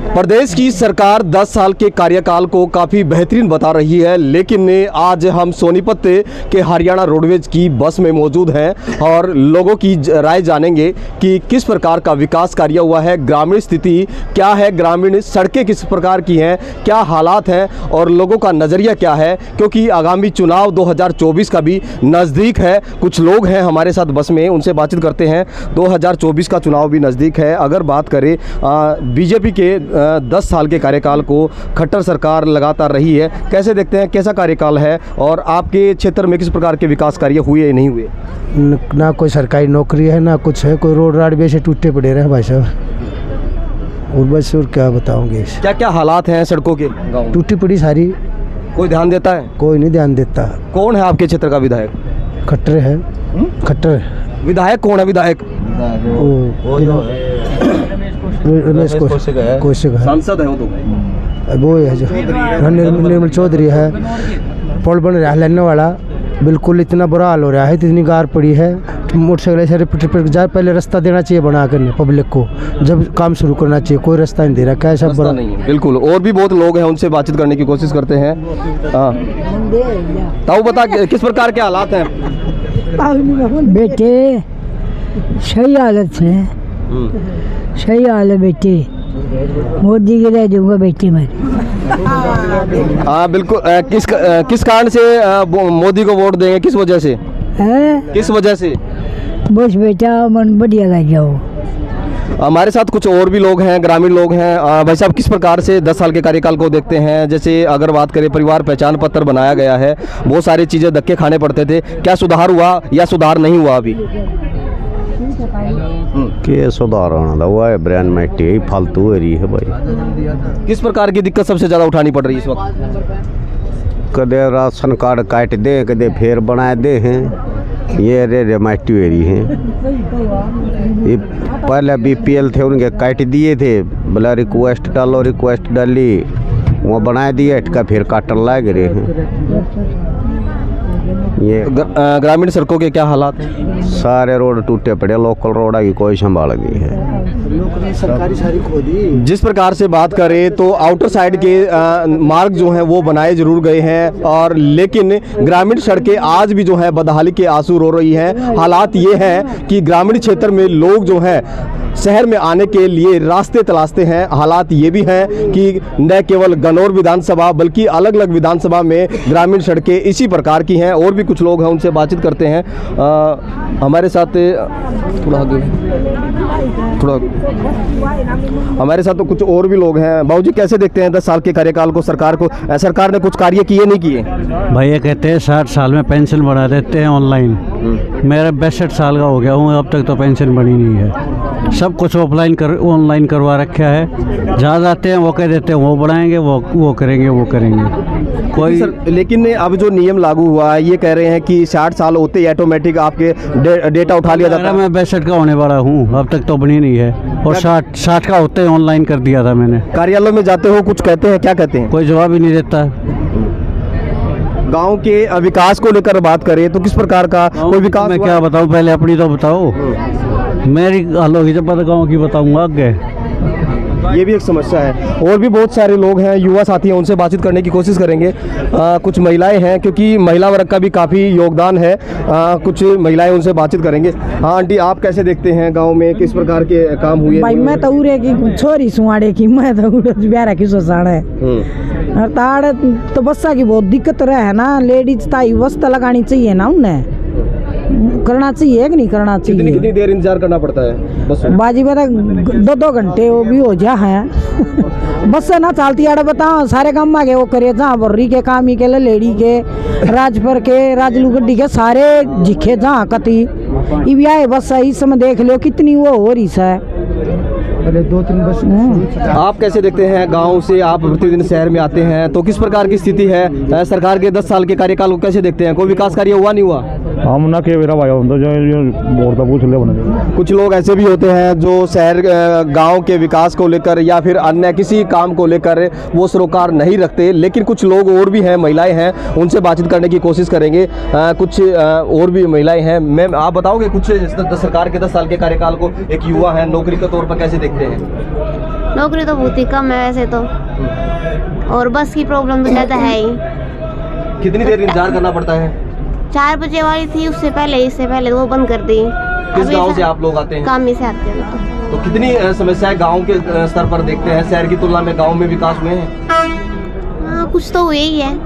प्रदेश की सरकार 10 साल के कार्यकाल को काफ़ी बेहतरीन बता रही है, लेकिन आज हम सोनीपत के हरियाणा रोडवेज की बस में मौजूद हैं और लोगों की राय जानेंगे कि किस प्रकार का विकास कार्य हुआ है, ग्रामीण स्थिति क्या है, ग्रामीण सड़कें किस प्रकार की हैं, क्या हालात हैं और लोगों का नज़रिया क्या है, क्योंकि आगामी चुनाव 2024 का भी नज़दीक है। कुछ लोग हैं हमारे साथ बस में, उनसे बातचीत करते हैं। 2024 का चुनाव भी नज़दीक है। अगर बात करें बीजेपी के 10 साल के कार्यकाल को खट्टर सरकार लगातार रही है, कैसे देखते हैं, कैसा कार्यकाल है और आपके क्षेत्र में किस प्रकार के विकास कार्य हुए या नहीं हुए? ना कोई सरकारी नौकरी है ना कुछ है, कोई रोड राड भी से टूटे पड़े रहे भाई साहब। और बस और क्या बताऊंगे, क्या क्या हालात हैं सड़कों के? टूटी पड़ी सारी। कोई ध्यान देता है? कोई नहीं ध्यान देता। कौन है आपके क्षेत्र का विधायक? खट्टर है। खट्टर विधायक कौन है? विधायक कौशिक है, सांसद है वो तो वो है जो निर्मल चौधरी है। पुल बन रहा है लेने वाला, बिल्कुल इतना बुरा हाल हो रहा है, इतनी गार पड़ी है। मोटरसाइकिल से जा, पहले रास्ता देना चाहिए बना कर पब्लिक को, जब काम शुरू करना चाहिए। कोई रास्ता नहीं दे रहा, क्या सब बड़ा नहीं है। बिल्कुल, और भी बहुत लोग हैं, उनसे बातचीत करने की कोशिश करते हैं। हाँ ताऊ, बता किस प्रकार के हालात हैं? बेटे सही हालत है, सही हाल है बेटे। मोदी की रह जाऊंगा बेटे मैं। हाँ बिल्कुल। किस कारण से मोदी को वोट देंगे? किस वजह से? किस वजह से? बस बेटा मन बढ़िया कर जाओ। हमारे साथ कुछ और भी लोग हैं, ग्रामीण लोग हैं। भाई साहब, किस प्रकार से 10 साल के कार्यकाल को देखते हैं? जैसे अगर बात करें, परिवार पहचान पत्र बनाया गया है, बहुत सारी चीज़ें धक्के खाने पड़ते थे, क्या सुधार हुआ या सुधार नहीं हुआ अभी? के सुधार होना हुआ है, ब्रांड मिट्टी फालतू हो रही है भाई। किस प्रकार की दिक्कत सबसे ज़्यादा उठानी पड़ रही है इस वक्त? कदे राशन कार्ड काट दे, कदे फेर बना दे हैं, ये रे मिट्टी हो रही है। ये पहले बीपीएल थे, उनके काट दिए थे, बोला रिक्वेस्ट डालो, रिक्वेस्ट डाली, वो बना दिए, अटका फिर काटन लग रहे हैं। ये ग्रामीण सड़कों के क्या हालात हैं? सारे रोड टूटे पड़े, लोकल रोड की कोई संभाल नहीं है, सरकारी सारी खो दी। जिस प्रकार से बात करें तो आउटर साइड के मार्ग जो हैं वो बनाए जरूर गए हैं, और लेकिन ग्रामीण सड़कें आज भी जो है बदहाली के आंसू रो रही हैं। हालात ये हैं कि ग्रामीण क्षेत्र में लोग जो हैं शहर में आने के लिए रास्ते तलाशते हैं। हालात ये भी हैं कि न केवल गनौर विधानसभा बल्कि अलग अलग विधानसभा में ग्रामीण सड़कें इसी प्रकार की हैं। और भी कुछ लोग हैं, उनसे बातचीत करते हैं। हमारे साथ हमारे साथ तो कुछ और भी लोग हैं। बाबूजी, कैसे देखते हैं 10 साल के कार्यकाल को? सरकार ने कुछ कार्य किए नहीं किए? भाई ये कहते हैं 60 साल में पेंशन बढ़ा देते हैं ऑनलाइन। मेरा 62 साल का हो गया हूँ, अब तक तो पेंशन बनी नहीं है। सब कुछ ऑनलाइन करवा रखा है। जहाँ जाते हैं वो कह देते हैं वो बढ़ाएंगे, वो करेंगे कोई। लेकिन अब जो नियम लागू हुआ है, ये कह रहे हैं कि 60 साल होते ही ऑटोमेटिक आपके डेटा उठा लिया जाता है। मैं 62 का होने वाला हूँ, अब तक तो बनी नहीं है, और 60 का होते ही ऑनलाइन कर दिया था मैंने। कार्यालय में जाते हो, कुछ कहते हैं? क्या कहते हैं? कोई जवाब ही नहीं देता। गांव के विकास को लेकर बात करें तो किस प्रकार का कोई विकास? मैं क्या बताऊं, पहले अपनी तो बताओ। मेरी हालों की जब गाँव की बताऊंगा आगे। ये भी एक समस्या है। और भी बहुत सारे लोग हैं, युवा साथी हैं, उनसे बातचीत करने की कोशिश करेंगे। कुछ महिलाएं हैं, क्योंकि महिला वर्ग का भी काफ़ी योगदान है। कुछ महिलाएं, उनसे बातचीत करेंगे। हाँ आंटी, आप कैसे देखते हैं गांव में किस प्रकार के काम हुए? भाई मैं तो उरे की छोरी सुहाड़े की, मैं तो ब्यारा की सोसाड़ है। ताड़ तो बस्सा की बहुत दिक्कत रहा है ना, लेडीज ताई वस्ता लगानी चाहिए ना, उन्हें करना चाहिए कि नहीं करना चाहिए? कितनी देर इंतजार करना पड़ता है बस? बाजी बता 2-2 घंटे वो भी हो जा है। बस ना चलती आड़ा बताओ, सारे काम आगे वो करे, जहाँ बर्री के काम ही के लेडी के, राजपुर के, राजलू गड्डी के, सारे जिखे जहाँ कती ये भी आए। बस इस समय देख लो कितनी वो हो रही है। 2-3 बस। आप कैसे देखते हैं? गांव से आप प्रतिदिन शहर में आते हैं, तो किस प्रकार की स्थिति है? सरकार के 10 साल के कार्यकाल को कैसे देखते हैं? कोई विकास कार्य हुआ नहीं हुआ? हम ना के मेरा भाई हम तो जो पूछ ले बने। कुछ लोग ऐसे भी होते हैं जो शहर गांव के विकास को लेकर या फिर अन्य किसी काम को लेकर वो सरोकार नहीं रखते, लेकिन कुछ लोग और भी हैं, महिलाएं हैं, उनसे बातचीत करने की कोशिश करेंगे। कुछ और भी महिलाएं हैं। मैम, आप बताओगे कुछ सरकार के 10 साल के कार्यकाल को एक युवा है, नौकरी के तौर पर कैसे देखते हैं? नौकरी तो बहुत ही कम है वैसे तो, और बस की प्रॉब्लम तो ज़्यादा है ही। कितनी देर इंतजार करना पड़ता है? 4 बजे वाली थी, इससे पहले वो बंद कर दी। किस गांव से आप लोग आते हैं? कामी से आते हैं। तो कितनी समस्याएं गांव के स्तर पर देखते हैं? शहर की तुलना में गांव में विकास हुए हैं? हाँ, कुछ तो हुए ही है।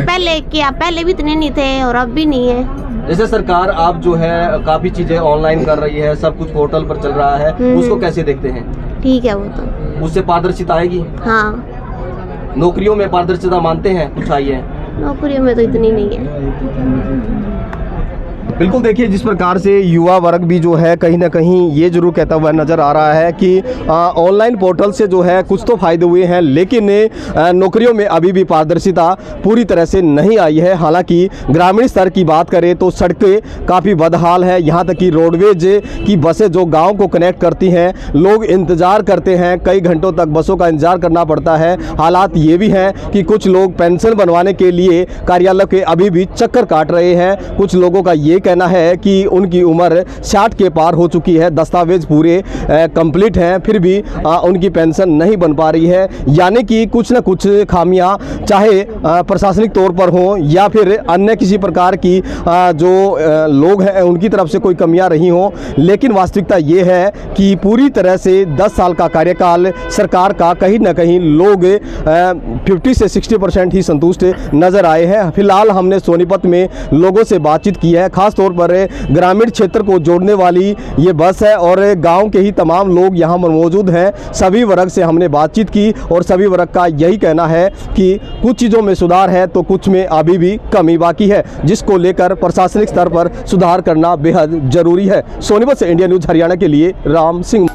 पहले भी इतने नहीं थे और अब भी नहीं है। जैसे सरकार आप जो है काफी चीजें ऑनलाइन कर रही है, सब कुछ पोर्टल पर चल रहा है, उसको कैसे देखते हैं? ठीक है, वो तो उससे पारदर्शिता आएगी। हाँ, नौकरियों में पारदर्शिता मानते हैं? कुछ आई है? नौकरियों में तो इतनी नहीं है। बिल्कुल, देखिए जिस प्रकार से युवा वर्ग भी जो है कहीं ना कहीं ये जरूर कहता हुआ नज़र आ रहा है कि ऑनलाइन पोर्टल से जो है कुछ तो फायदे हुए हैं, लेकिन नौकरियों में अभी भी पारदर्शिता पूरी तरह से नहीं आई है। हालांकि ग्रामीण स्तर की बात करें तो सड़कें काफ़ी बदहाल है, यहाँ तक कि रोडवेज की बसें जो गाँव को कनेक्ट करती हैं, लोग इंतज़ार करते हैं, कई घंटों तक बसों का इंतज़ार करना पड़ता है। हालात ये भी हैं कि कुछ लोग पेंशन बनवाने के लिए कार्यालय के अभी भी चक्कर काट रहे हैं। कुछ लोगों का ये कहना है कि उनकी उम्र 60 के पार हो चुकी है, दस्तावेज पूरे कंप्लीट हैं, फिर भी उनकी पेंशन नहीं बन पा रही है। यानी कि कुछ न कुछ खामियां चाहे प्रशासनिक तौर पर हों या फिर अन्य किसी प्रकार की जो लोग हैं उनकी तरफ से कोई कमियां रही हों, लेकिन वास्तविकता ये है कि पूरी तरह से 10 साल का कार्यकाल सरकार का कहीं ना कहीं लोग 50 से 60% ही संतुष्ट नज़र आए हैं। फिलहाल हमने सोनीपत में लोगों से बातचीत की है, खास तौर पर ग्रामीण क्षेत्र को जोड़ने वाली ये बस है और गांव के ही तमाम लोग यहां पर मौजूद हैं। सभी वर्ग से हमने बातचीत की और सभी वर्ग का यही कहना है कि कुछ चीज़ों में सुधार है तो कुछ में अभी भी कमी बाकी है, जिसको लेकर प्रशासनिक स्तर पर सुधार करना बेहद जरूरी है। सोनीपत से इंडिया न्यूज़ हरियाणा के लिए राम सिंह।